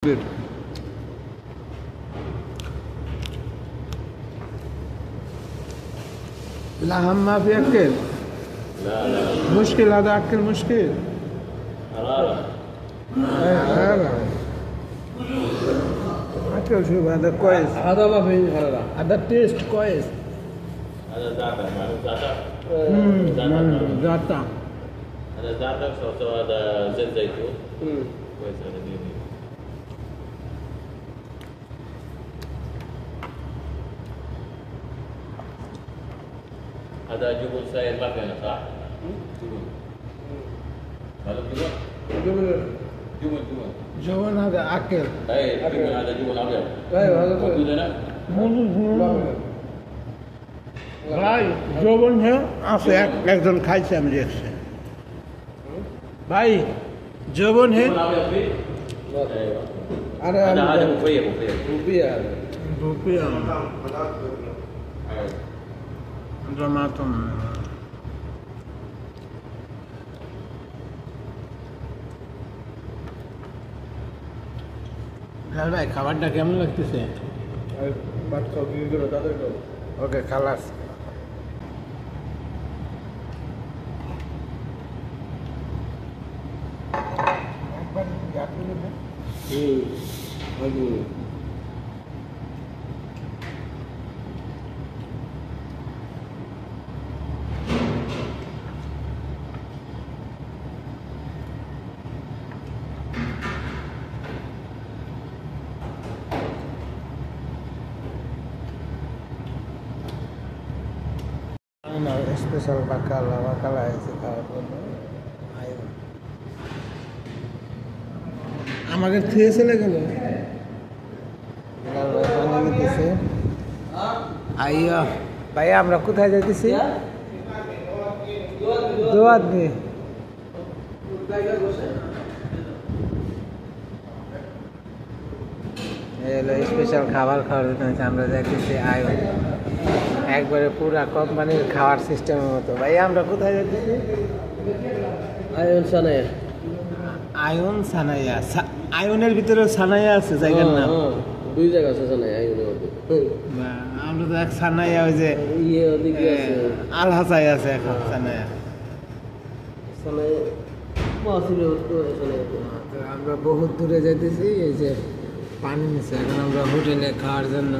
good. لحم ما في أكل. لا مشكل هذا أكل مشكل. حرارة. حرارة. أكل شوف هذا كويس. هذا ما فيه حرارة. هذا تيست كويس. هذا زعتر معروف زعتر. زعتر. هذا زعتر صوصه هذا زيت زيتون. كويس هذا دي. هذا جبن سائل ما فينا صح؟ جبن. هذا جبن؟ جبن. جوان هذا أكل. أي جبن هذا جبن أبيض. أيوه هذا موجود هنا؟ ভাই জবন হ্যাঁ আছে একজন খাইছে আমি দেখছি ভাই জবন হ্যাঁ أيوه. هذا بوفيه. بوفيه هذا. রুপিয়া জমাতম ভাই খাবারটা কেমন লাগতেছে ভাত খাও কি করে তাদের খাও। ওকে খালাস স্পেশাল বাকালা আছে খাওয়ার জন্য আমাকে থুয়ে চলে গেল আইয়া ভাইয়া আমরা কোথায় যাইতেছি দোয়াত দিয়ে স্পেশাল খাবার খাওয়ার জন্য আমরা যাইতেছি আয়ন একবারে পুরা কোম্পানির খাওয়ার সিস্টেমের মতো ভাই আমরা কোথায় যাচ্ছি আয়ন সানায়া। আয়ন সানাইয়া আয়নের ভিতরে সানাইয়া আছে জায়গার নাম দুই জায়গা আছে সানায়া আয়নের মধ্যে। আমরা তো এক সানাইয়া ওই যে ইয়ে ওদিকে আছে আলহাসাই আছে এখন সানাইয়া সানায়া মাসিরে সানায়া। আমরা বহুত দূরে যাইতেছি এই যে পানি নিচ্ছে এখন আমরা হোটেলে খাওয়ার জন্য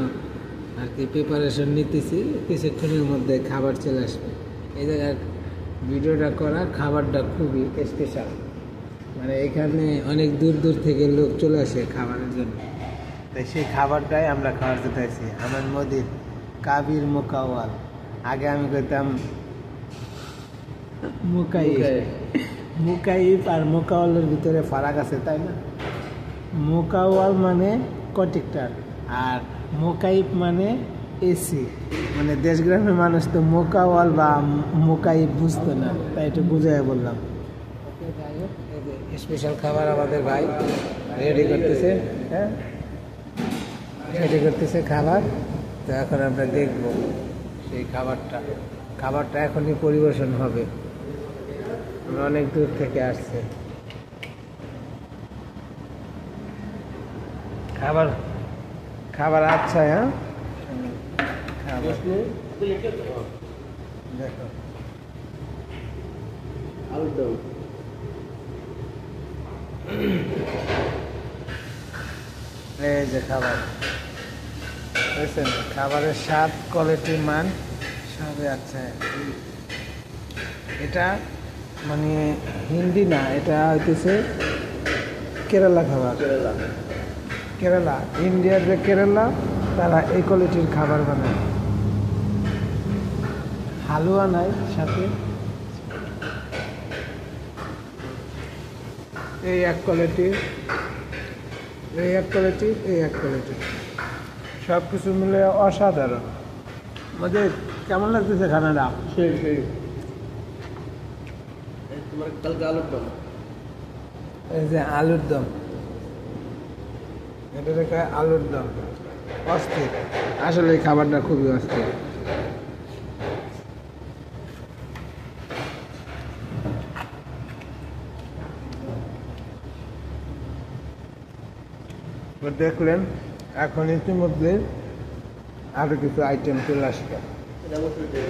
আর কি প্রিপারেশন নিতেছি কিছুক্ষণের মধ্যে খাবার চলে আসবে এই জায়গার ভিডিওটা করা খাবারটা খুবই স্পেশাল মানে এখানে অনেক দূর দূর থেকে লোক চলে আসে খাবারের জন্য তাই সেই খাবারটাই আমরা খাওয়ার যেতেছি আমার মোদির কাবির মোকাওয়াল আগে আমি কইতাম মুকাইফ আর মোকাওয়ালের ভিতরে ফারাক আছে তাই না মোকাওয়াল মানে কন্ট্রাক্টর আর মোকাইফ মানে এসি মানে দেশগ্রামের মানুষ তো মোকাওয়াল বা মোকাইফ বুঝতো না তাই একটু বুঝাই বললাম স্পেশাল খাবার আমাদের ভাই রেডি করতেছে হ্যাঁ রেডি করতেছে খাবার তো এখন আমরা দেখব সেই খাবারটা এখনই পরিবেশন হবে আমরা অনেক দূর থেকে আসছে খাবার আচ্ছা হ্যাঁ দেখো আলুর দম এই যে খাবার বুঝছেন খাবারের স্বাদ কোয়ালিটি মান সবই আচ্ছা এটা মানে হিন্দি না এটা হইতেছে কেরালা খাবার কেরালা ইন্ডিয়ার যে কেরালা তারা এই কোয়ালিটির খাবার বানায় হালুয়া নাই সাথে এই এক কোয়ালিটি এই এক কোয়ালিটি সব কিছু মিলে অসাধারণ আমাদের কেমন লাগতেছে খানাটা সেই তোমার কালকে আলুর দম এই যে আলুর দম এটা রেখে আলুর দম অস্থির আসলে এই খাবারটা খুবই অস্থির তো দেখলেন এখন ইতিমধ্যে আরো কিছু আইটেম চলে আসবে। এটা মসুর ডাল।